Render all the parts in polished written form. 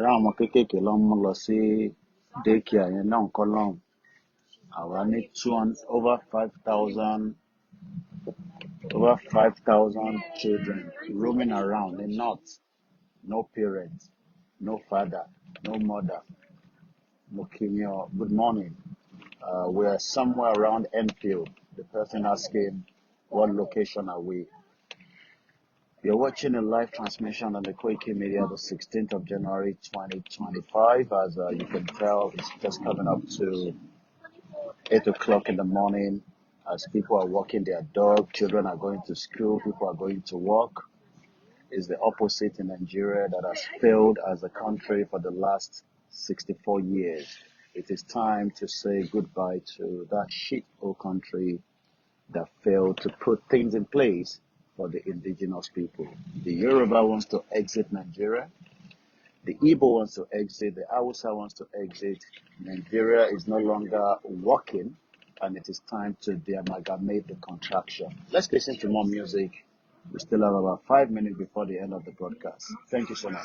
Ra ọmọ kéékèèké ló ń mú lọ sí daycare yẹn náà kọ́ lọ́hùn. Àwa ní over 5,000 children roaming around the north. No parents, no father, no mother. Mokimio, good morning. We are somewhere around Enfield. The person asking, what location are we? You're watching a live transmission on the Koikimedia, the 16th of January 2025. As you can tell, it's just coming up to 8 o'clock in the morning. As people are walking their dog, children are going to school, people are going to work. It's the opposite in Nigeria that has failed as a country for the last 64 years. It is time to say goodbye to that shithole country that failed to put things in place for the indigenous people. The Yoruba wants to exit Nigeria. The Igbo wants to exit. The Hausa wants to exit. Nigeria is no longer working, and it is time to de-amalgamate the contraction. Let's listen to more music. We still have about 5 minutes before the end of the broadcast. Thank you so much.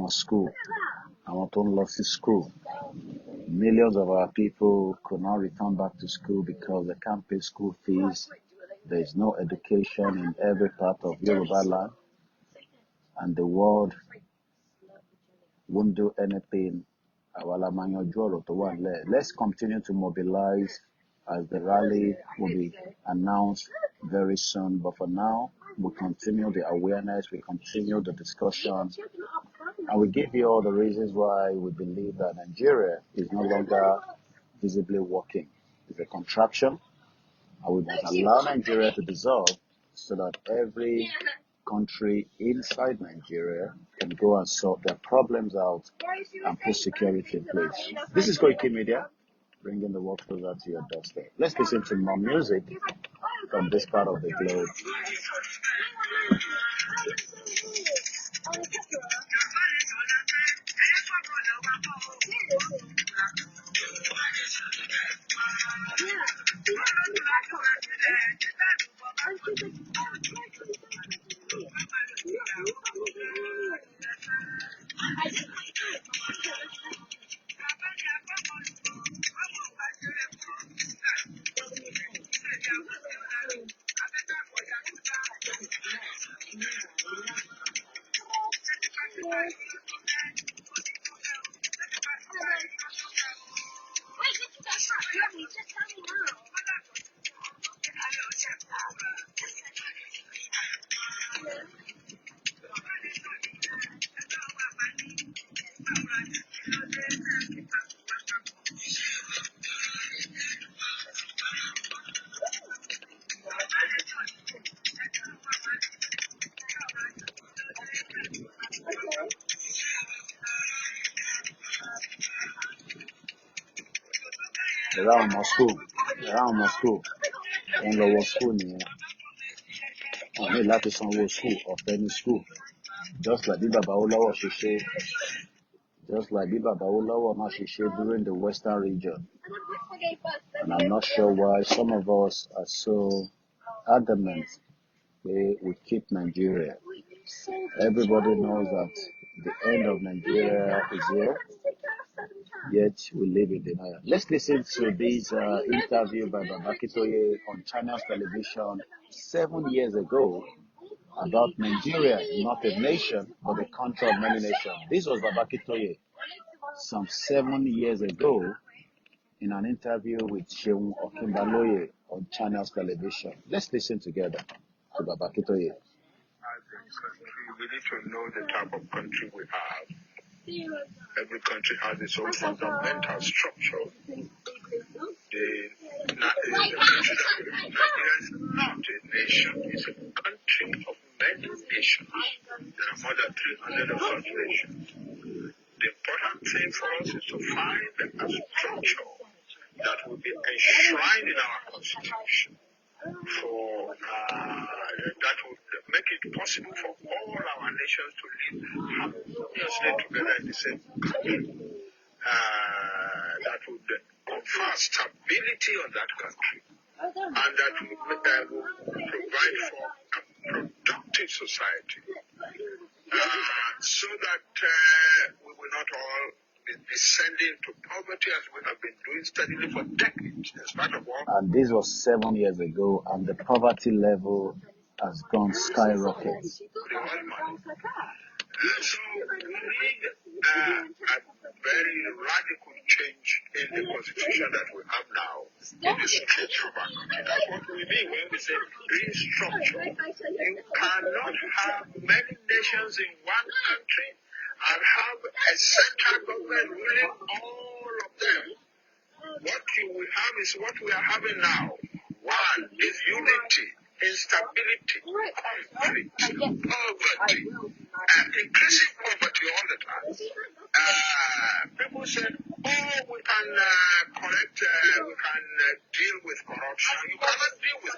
School. I want to love school. Millions of our people could not return back to school because they can't pay school fees. There is no education in every part of Yoruba land, and the world won't do anything. Let's continue to mobilize as the rally will be announced very soon. But for now, we continue the awareness, we continue the discussion, and we give you all the reasons why we believe that Nigeria is no longer visibly working. It's a contraction, and we must allow Nigeria to dissolve so that every country inside Nigeria can go and sort their problems out and put security in place. This is Koikimedia, bringing the world closer to your doorstep. Let's listen to more music from this part of the globe. Around Moscow, in lower school, I like to some school or any school. Just like Baba Olawa Shishe, during the Western region. And I'm not sure why some of us are so adamant we keep Nigeria. Everybody knows that the end of Nigeria is here, yet we live in denial. Let's listen to this interview by Babakitoye on China's television 7 years ago about Nigeria, not a nation, but a country of many nations. This was Babakitoye some 7 years ago in an interview with Sheung Okimbaloye on China's television. Let's listen together to Babakitoye. As a country, we need to know the type of country we have. Every country has its own fundamental structure. The country that we have, Nigeria, is not a nation. It's a country of many nations. There are more than 300 of such nations. The important thing for us is to find a structure that will be enshrined in our constitution. That would make it possible for all our nations to live harmoniously together in the same country. That would confer stability on that country, and that would provide for a productive society, so that we will not all be descending to poverty as we have been doing steadily for decades, in spite of all. And this was 7 years ago, and the poverty level has gone skyrocket. The oil money. So we need a very radical change in the constitution that we have now, in the structure of our country. That's what we mean when we say restructure. You cannot have many nations in one country and have a central government ruling all of them. What you will have is what we are having now. One is unity, instability, conflict, poverty, increasing poverty all the time. People said, oh, we can correct, we can deal with corruption. You cannot deal with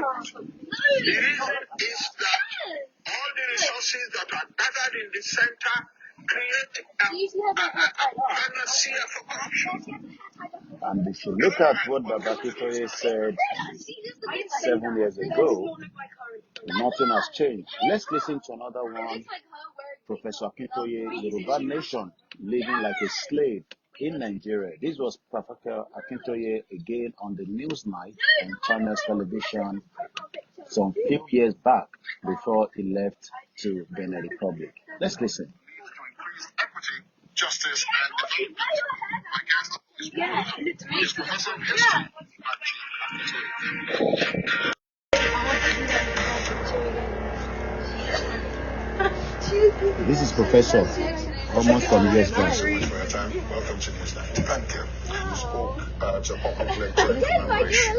corruption. The reason is that all the resources that are gathered in the center create a panacea for corruption. And if you look at what Baba Akintoye said 7 years ago, nothing has changed. Let's listen to another one. Professor Akintoye, Yoruba nation, living like a slave in Nigeria. This was Professor Akintoye again on the news night on Channels Television some few years back before he left to Benin Republic. Let's listen. To increase equity, justice, and development. My guest is Professor of History This is Professor, almost from years back. Thanks so much for your time. Welcome to News Night. Thank you. You spoke to a public lecture in commemoration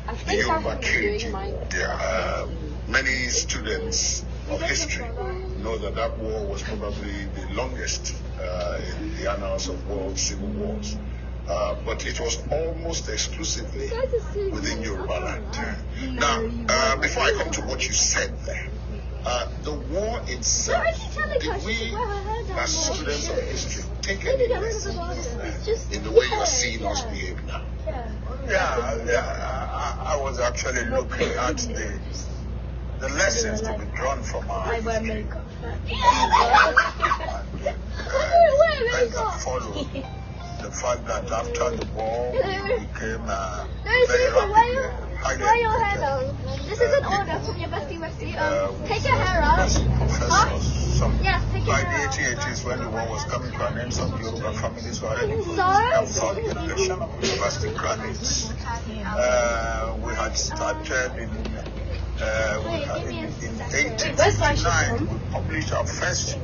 of the Yoruba Koikimedia. Many students of history know that that war was probably the longest in the annals of world civil wars. But it was almost exclusively within Yoruba land. Now, before I come to what you said there, the war itself, did we, as students of history, take any lesson in the way you are seeing us behave now? I was actually looking at the lessons to be drawn from our history. And that followed the fact that after the war we became very rapidly highly educated. This is an order from your bestie. Take your hair out. By the 1880s, when the war was coming to an end, some Yoruba families were ready for the third generation of university graduates. We had started in 1859. We published our first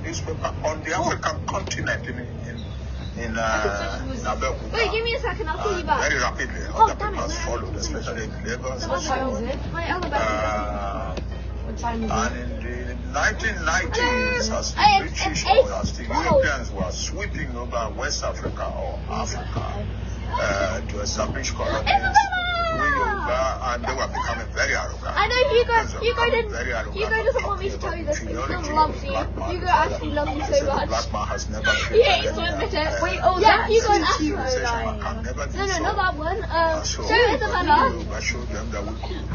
newspaper on the African continent in Abeokuta. Wait, give me a second, I'll call you back. Very rapidly, other papers followed, especially in Lagos. What time is it? My other battery. What time is it? And in the 1990s, as the British or as the Europeans were sweeping over West Africa or Africa to establish colonies, we Yoruba, and they were becoming very arrogant. I know Hugo doesn't want me to tell you this, but Hugo loves you. Hugo actually loves you so much. Black man has never He hates to admit it. Wait, yeah, Hugo and Afro. No, not that one. Show Isabella. I showed them that we could.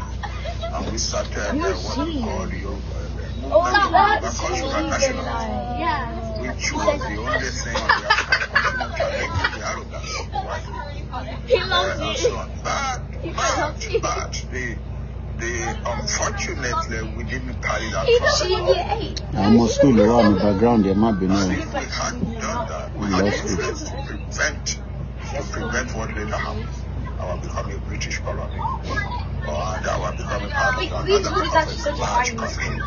And we started what we call the Yoruba cultural nationalism. Yeah. Which was the only thing on the African continent that made the arrogant. He loves you. But unfortunately, we didn't carry that forward. I'm a school around the background, there might be no. And if we hadn't done that, we had influence to prevent what later happened. Our becoming a British colony. Or our becoming part of another large country.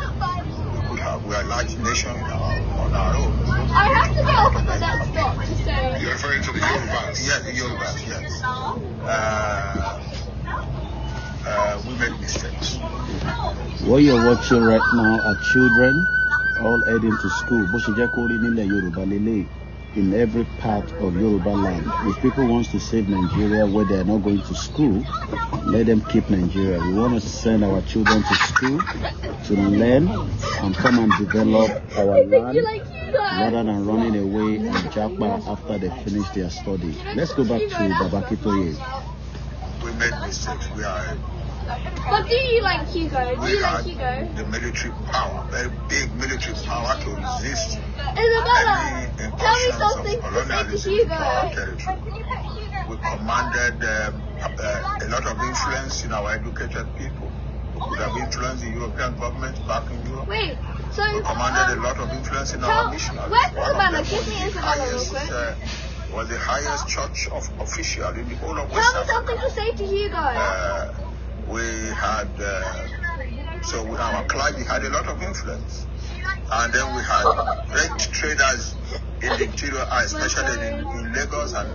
We are a large nation on our own. I have to get off at that stop to say. You're referring to the Yorubas? Yes, the Yorubas, yes. We made mistakes. What you're watching right now are children all heading to school. In every part of Yoruba land. If people want to save Nigeria where they are not going to school, let them keep Nigeria. We want to send our children to school to learn and come and develop our land rather than running away in Japa after they finish their study. Let's go back to Baba Akintoye. We made mistakes. But do you like Hugo? Do you like Hugo? The military power, very big military power to resist Isabella, any tell me incursions something of to say to colonialism Hugo. into our territory. We commanded a lot of influence in our educated people. We could have influenced the European government back in Europe. Wait, so we commanded a lot of influence in our missionaries. Where's One of Isabella? them Give me Isabella real quick. Was the highest church of official in the whole of West Tell me Africa. something to say to you guys. We had, our clergy had a lot of influence. And then we had great traders in the interior, especially in Lagos and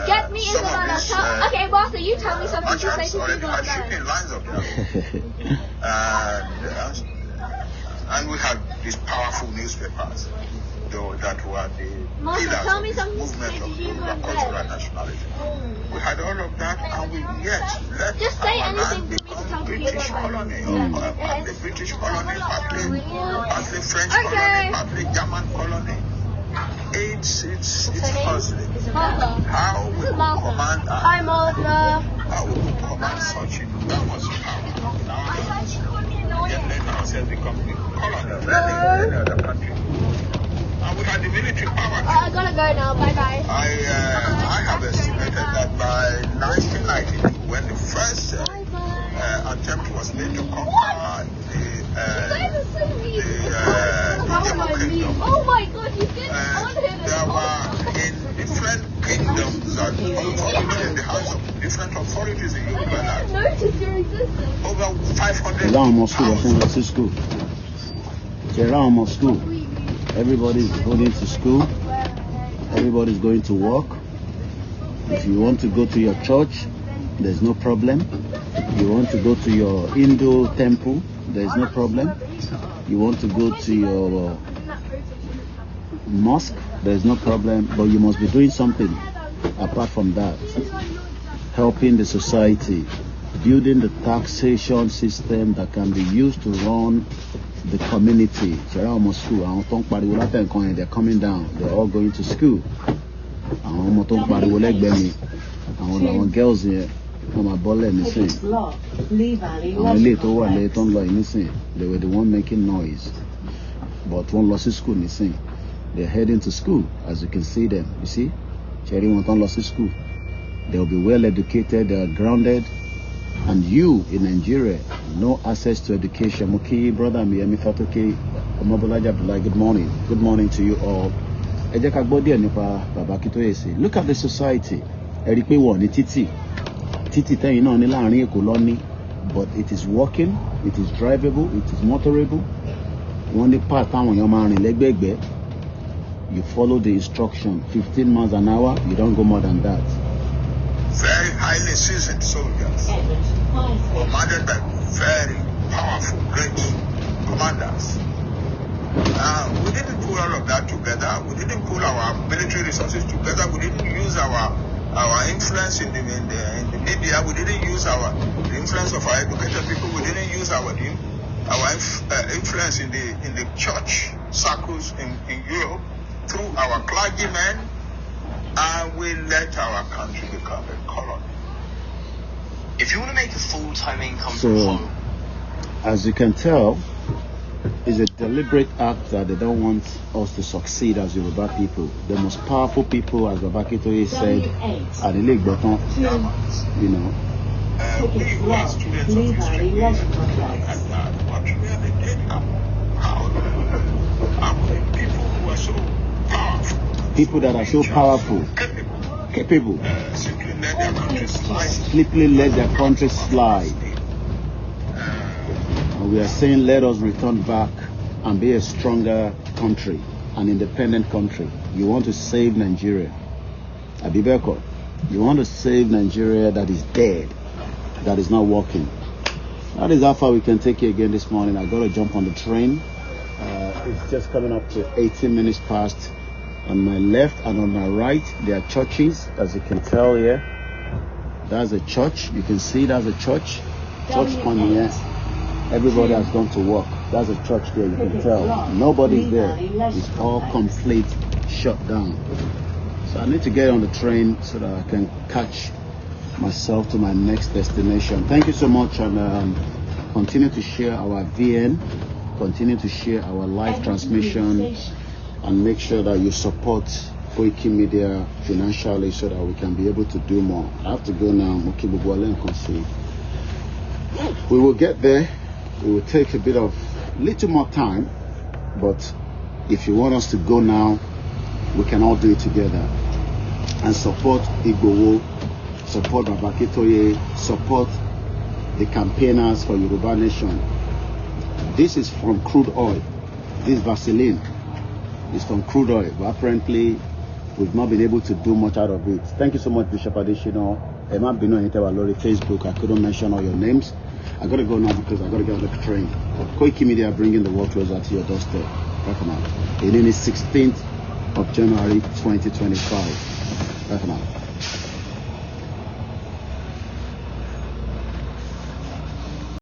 Get me Isabella. Okay, Master, you tell me something to say to people. Had shipping lines of them. And we had these powerful newspapers that were the pillars of the movement of Yoruba cultural nationalism. We had all of that, and we yet let our land become British colony, partly British colony, partly French colony, partly German colony. It's puzzling how we command such enormous power in our hands, yet let ourselves become the colony of any other country. And we had the military power. I gotta go now. Bye bye. I have estimated that by 1992, when the first attempt was made to conquer the kingdom, oh my God, you did. there were in different kingdoms and authorities in the hands of different authorities in Yoruba land. Notice your existence. Over 500,000. School. Everybody's going to school. Everybody's going to work. If you want to go to your church, there's no problem. You want to go to your Hindu temple, there's no problem. You want to go to your mosque, there's no problem. But you must be doing something apart from that. Helping the society, building the taxation system that can be used to run the community. They're coming down. They're all going to school. Girls here, they were the one making noise. But one lost his school, they're heading to school, as you can see them. You see? Lost his school. They'll be well educated, they are grounded. And you in Nigeria, no access to education. Muki, brother, good morning. Good morning to you all. Look at the society. But it is walking, it is drivable, it is motorable. You follow the instruction, 15 miles an hour, you don't go more than that. Very highly seasoned soldiers, commanded by very powerful, great commanders. We didn't pull all of that together. We didn't pull our military resources together. We didn't use our influence in the media. We didn't use the influence of our educated people. We didn't use our influence in the church circles in Europe through our clergymen. And we let our country become a colony. If you want to make a full-time income from So, home, as you can tell, it's a deliberate act that they don't want us to succeed as Yoruba people. The most powerful people, as Babakitoye said, are the Lake Bottom, you know. We who are students of history, we had that. What really did happen? How people who are so powerful, People that are so powerful, capable, simply let their country slide. simply let their country slide. And we are saying, let us return back and be a stronger country, an independent country. You want to save Nigeria. Abibeko, you want to save Nigeria that is dead, that is not working. That is how far we can take you again this morning. I got to jump on the train. It's just coming up to 18 minutes past. On my left and on my right, there are churches, as you can tell here. That's a church. You can see that's a church. Church on here. Everybody has gone to work. That's a church there, you can tell. Nobody's there. It's all complete shut down. So I need to get on the train so that I can catch myself to my next destination. Thank you so much, and continue to share our VN, continue to share our live transmission, and make sure that you support Koikimedia financially so that we can be able to do more. I have to go now. We will get there. It will take a bit of little more time, but if you want us to go now, we can all do it together and support Igbowo, support Babakitoye, support the campaigners for Yoruba Nation. This is from crude oil. This Vaseline is from crude oil, but apparently we've not been able to do much out of it. Thank you so much, Bishop Adeshino. Emma Bino Lori Facebook. I couldn't mention all your names. I gotta go now because I gotta get on the train. Koikimedia bringing the world closer to your doorstep. Bye for now. It is 16th of January 2025. Bye for now.